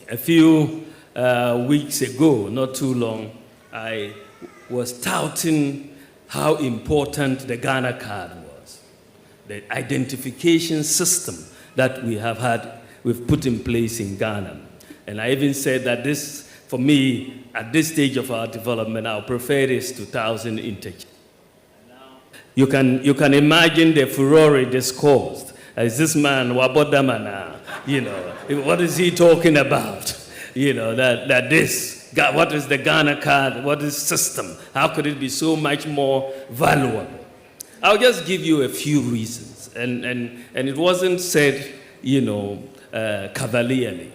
A few weeks ago, not too long, I was touting how important the Ghana card was, the identification system that we've put in place in Ghana. And I even said that this, for me, at this stage of our development, I'll prefer this to 1,000 interchange. You can imagine the furore this caused. Is this man, Wabodamana, what is he talking about? What is the Ghana card? What is system? How could it be so much more valuable? I'll just give you a few reasons. And it wasn't said, cavalierly.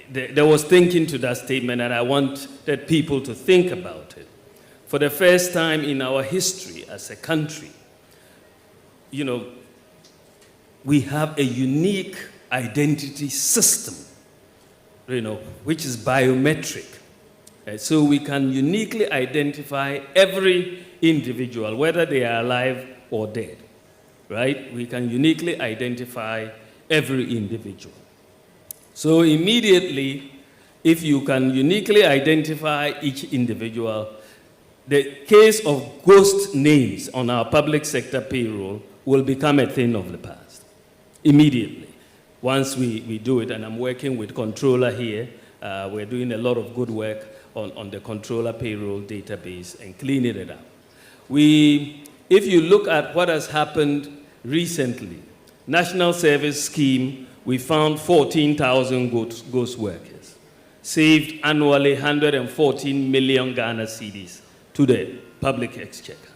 There was thinking to that statement, and I wanted people to think about it. For the first time in our history as a country, we have a unique identity system, which is biometric. So we can uniquely identify every individual, whether they are alive or dead, right? We can uniquely identify every individual. So immediately, if you can uniquely identify each individual, the case of ghost names on our public sector payroll will become a thing of the past. Immediately, once we do it, and I'm working with controller here, we're doing a lot of good work on the controller payroll database and cleaning it up. If you look at what has happened recently, National Service Scheme, we found 14,000 ghost workers, saved annually 114 million Ghana cedis to the public exchequer,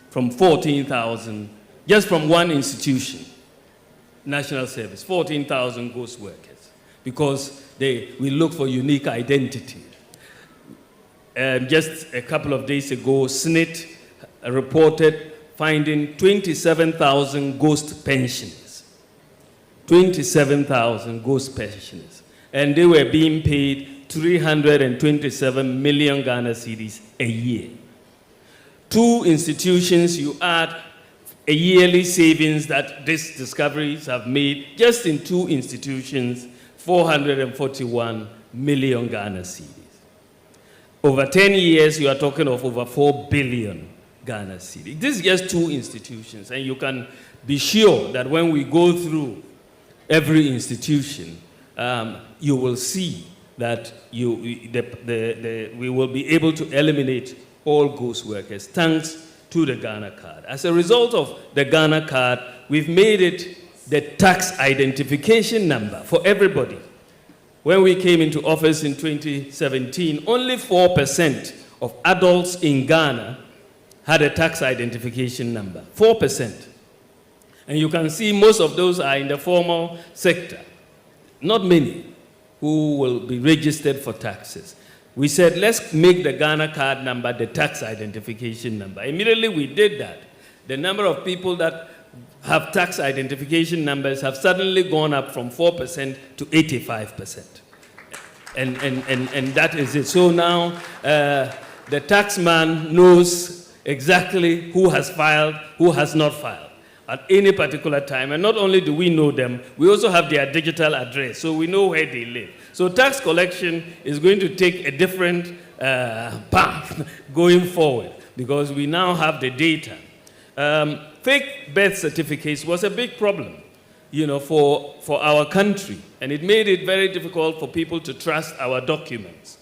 from 14,000, just from one institution, National Service, 14,000 ghost workers, because we look for unique identity. Just a couple of days ago, SNIT reported finding 27,000 ghost pensioners. 27,000 ghost pensioners. And they were being paid 327 million Ghana cedis a year. Two institutions, you add a yearly savings that these discoveries have made, just in two institutions, 441 million Ghana cedis. Over 10 years, you are talking of over 4 billion Ghana cedis. This is just two institutions, and you can be sure that when we go through every institution, you will see that we will be able to eliminate all ghost workers, thanks to the Ghana card. As a result of the Ghana card, we've made it the tax identification number for everybody. When we came into office in 2017, only 4% of adults in Ghana had a tax identification number, 4%. And you can see most of those are in the formal sector. Not many who will be registered for taxes. We said, let's make the Ghana card number the tax identification number. Immediately we did that. The number of people that have tax identification numbers have suddenly gone up from 4% to 85%. And that is it. So now the taxman knows exactly who has filed, who has not filed at any particular time. And not only do we know them, we also have their digital address, so we know where they live. So tax collection is going to take a different path going forward, because we now have the data. Fake birth certificates was a big problem, for our country, and it made it very difficult for people to trust our documents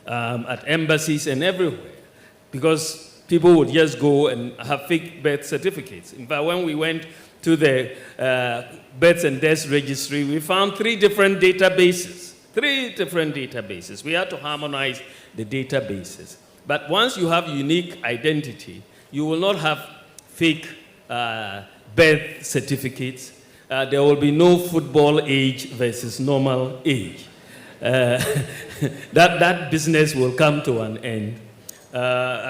at embassies and everywhere, because people would just go and have fake birth certificates. In fact, when we went to the births and deaths registry, we found three different databases. We had to harmonize the databases. But once you have unique identity, you will not have fake birth certificates. There will be no football age versus normal age. That business will come to an end.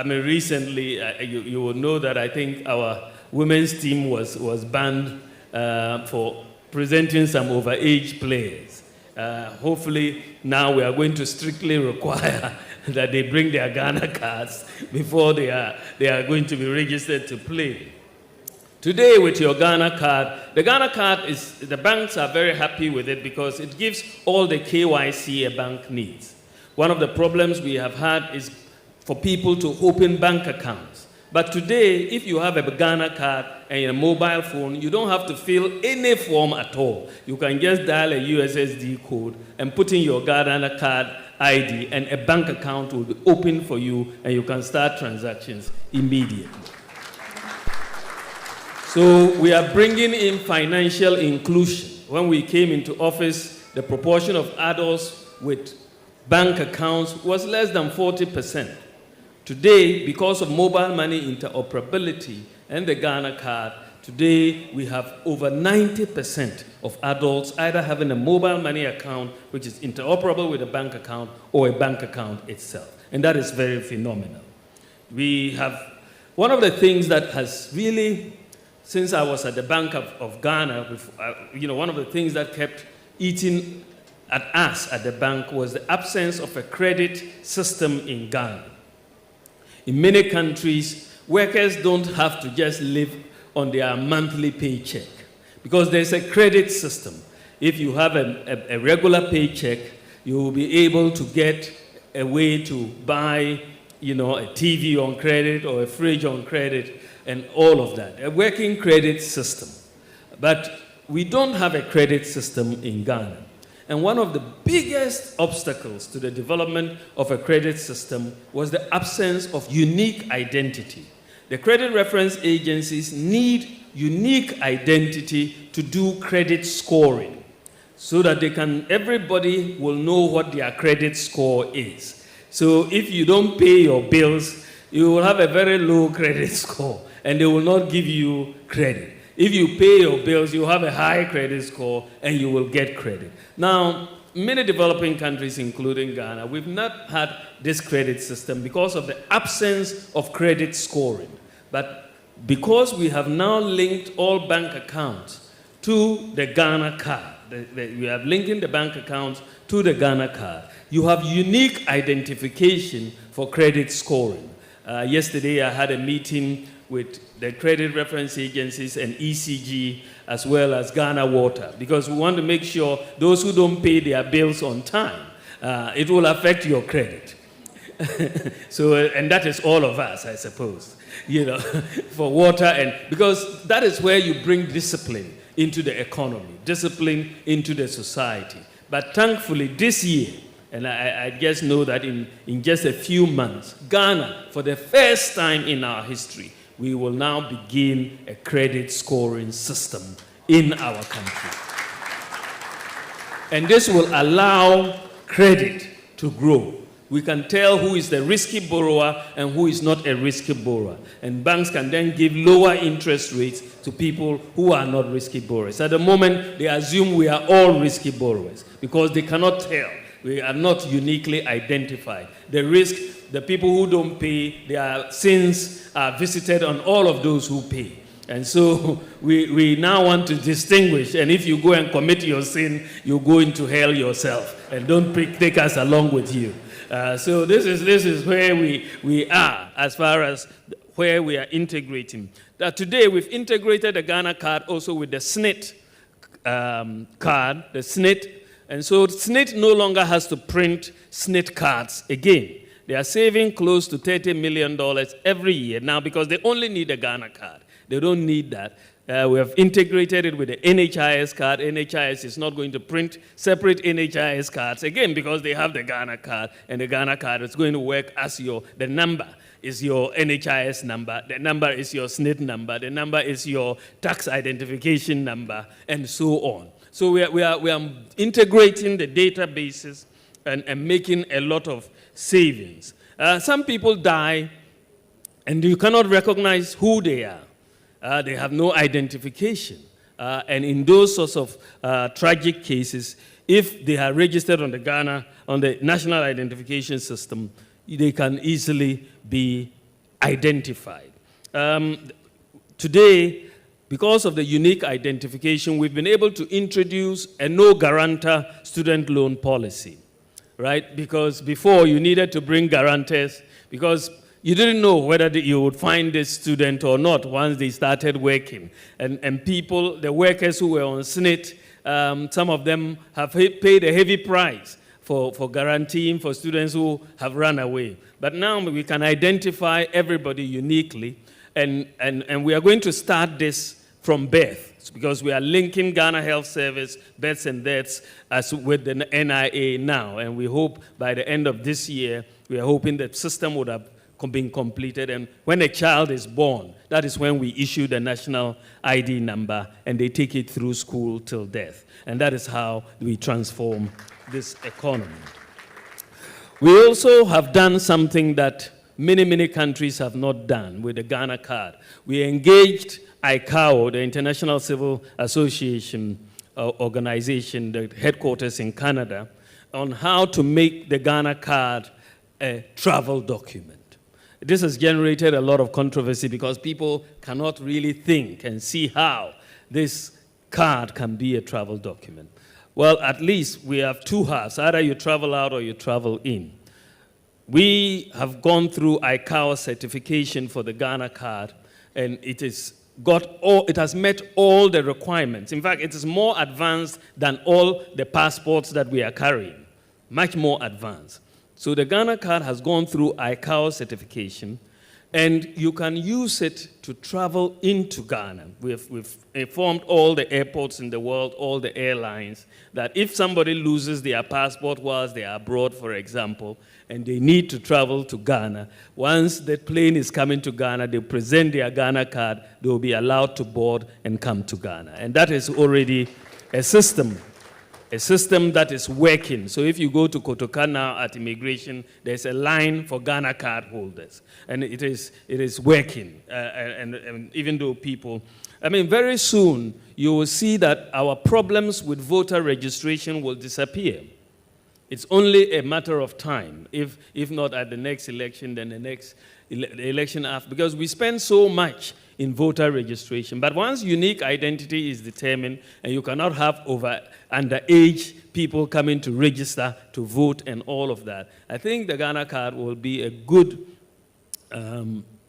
Recently, you will know that I think our women's team was banned for presenting some overage players. Hopefully, now we are going to strictly require that they bring their Ghana cards before they are going to be registered to play. Today, with your Ghana card, the Ghana card is, the banks are very happy with it because it gives all the KYC a bank needs. One of the problems we have had is for people to open bank accounts. But today, if you have a Ghana card and a mobile phone, you don't have to fill any form at all. You can just dial a USSD code and put in your Ghana card ID, and a bank account will be open for you, and you can start transactions immediately. So we are bringing in financial inclusion. When we came into office, the proportion of adults with bank accounts was less than 40%. Today, because of mobile money interoperability and the Ghana card, today we have over 90% of adults either having a mobile money account which is interoperable with a bank account or a bank account itself. And that is very phenomenal. We have one of the things that has really, since I was at the Bank of Ghana, one of the things that kept eating at us at the bank was the absence of a credit system in Ghana. In many countries, workers don't have to just live on their monthly paycheck because there's a credit system. If you have a regular paycheck, you will be able to get a way to buy, a TV on credit or a fridge on credit and all of that, a working credit system. But we don't have a credit system in Ghana. And one of the biggest obstacles to the development of a credit system was the absence of unique identity. The credit reference agencies need unique identity to do credit scoring so that everybody will know what their credit score is. So if you don't pay your bills, you will have a very low credit score and they will not give you credit. If you pay your bills, you have a high credit score and you will get credit. Now, many developing countries, including Ghana, we've not had this credit system because of the absence of credit scoring. But because we have now linked all bank accounts to the Ghana card, we have linking the bank accounts to the Ghana card, you have unique identification for credit scoring. Yesterday, I had a meeting with the credit reference agencies and ECG, as well as Ghana Water, because we want to make sure those who don't pay their bills on time, it will affect your credit. So, and that is all of us, I suppose, for water, and because that is where you bring discipline into the economy, discipline into the society. But thankfully, this year, and I just know that in just a few months, Ghana, for the first time in our history, we will now begin a credit scoring system in our country. And this will allow credit to grow. We can tell who is the risky borrower and who is not a risky borrower. And banks can then give lower interest rates to people who are not risky borrowers. At the moment, they assume we are all risky borrowers because they cannot tell. We are not uniquely identified. The risk, the people who don't pay, their sins are visited on all of those who pay. And so we now want to distinguish. And if you go and commit your sin, you go into hell yourself. And don't take us along with you. So this is where we are as far as where we are integrating. Today we've integrated the Ghana card also with the SNIT card, the SNIT. And so SNIT no longer has to print SNIT cards again. They are saving close to $30 million every year now because they only need a Ghana card. They don't need that. We have integrated it with the NHIS card. NHIS is not going to print separate NHIS cards again because they have the Ghana card, and the Ghana card is going to work as the number is your NHIS number, the number is your SNIT number, the number is your tax identification number, and so on. So we are integrating the databases and making a lot of savings. Some people die, and you cannot recognize who they are. They have no identification. And in those sorts of tragic cases, if they are registered on the National Identification System, they can easily be identified. Today, because of the unique identification, we've been able to introduce a no-guarantor student loan policy, right? Because before you needed to bring guarantors, because you didn't know whether you would find this student or not once they started working. And people, the workers who were on SNIT, some of them have paid a heavy price for guaranteeing for students who have run away. But now we can identify everybody uniquely, and we are going to start this from birth, because we are linking Ghana Health Service, births and deaths, as with the NIA now. And we hope by the end of this year, we are hoping that system would have been completed. And when a child is born, that is when we issue the national ID number, and they take it through school till death. And that is how we transform this economy. We also have done something that many, many countries have not done with the Ghana card. We engaged ICAO, the International Civil Association organization, the headquarters in Canada, on how to make the Ghana card a travel document. This has generated a lot of controversy because people cannot really think and see how this card can be a travel document. Well, at least we have two halves. Either you travel out or you travel in. We have gone through ICAO certification for the Ghana card, and it has met all the requirements. In fact, it is more advanced than all the passports that we are carrying, much more advanced. So the Ghana card has gone through ICAO certification, and you can use it to travel into Ghana. We've informed all the airports in the world, all the airlines, that if somebody loses their passport whilst they are abroad, for example, and they need to travel to Ghana, once the plane is coming to Ghana, they present their Ghana card, they will be allowed to board and come to Ghana. And that is already a system that is working. So if you go to Kotoka now at immigration, there's a line for Ghana card holders. And it is working. And even though people, very soon you will see that our problems with voter registration will disappear. It's only a matter of time. If not at the next election, then the next election after, because we spend so much in voter registration. But once unique identity is determined, and you cannot have underage people coming to register to vote and all of that, I think the Ghana card will be a good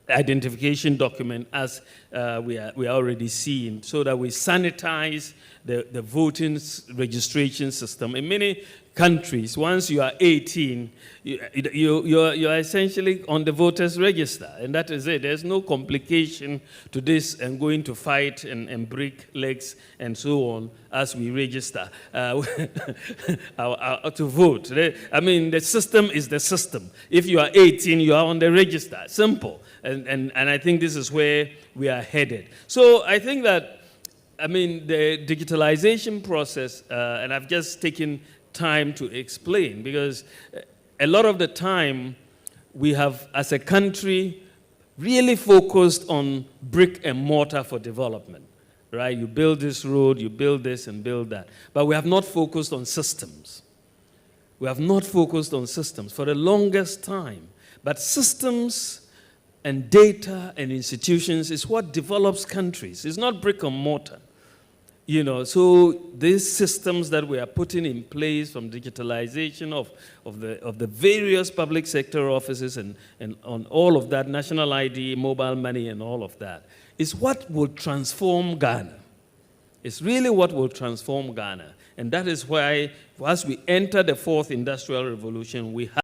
identification document, as we are already seeing, so that we sanitize the voting registration system. In many countries, once you are 18, you're essentially on the voters register, and that is it. There's no complication to this and going to fight and break legs and so on as we register to vote. The system is the system. If you are 18, you are on the register. Simple. And I think this is where we are headed. So I think that, the digitalization process, and I've just taken time to explain, because a lot of the time we have, as a country, really focused on brick and mortar for development, right? You build this road, you build this and build that. But we have not focused on systems. We have not focused on systems for the longest time. But systems and data and institutions is what develops countries. It's not brick and mortar. So these systems that we are putting in place, from digitalization of the various public sector offices and on all of that, national ID, mobile money and all of that, is what will transform Ghana. It's really what will transform Ghana. And that is why, as we enter the fourth industrial revolution, we have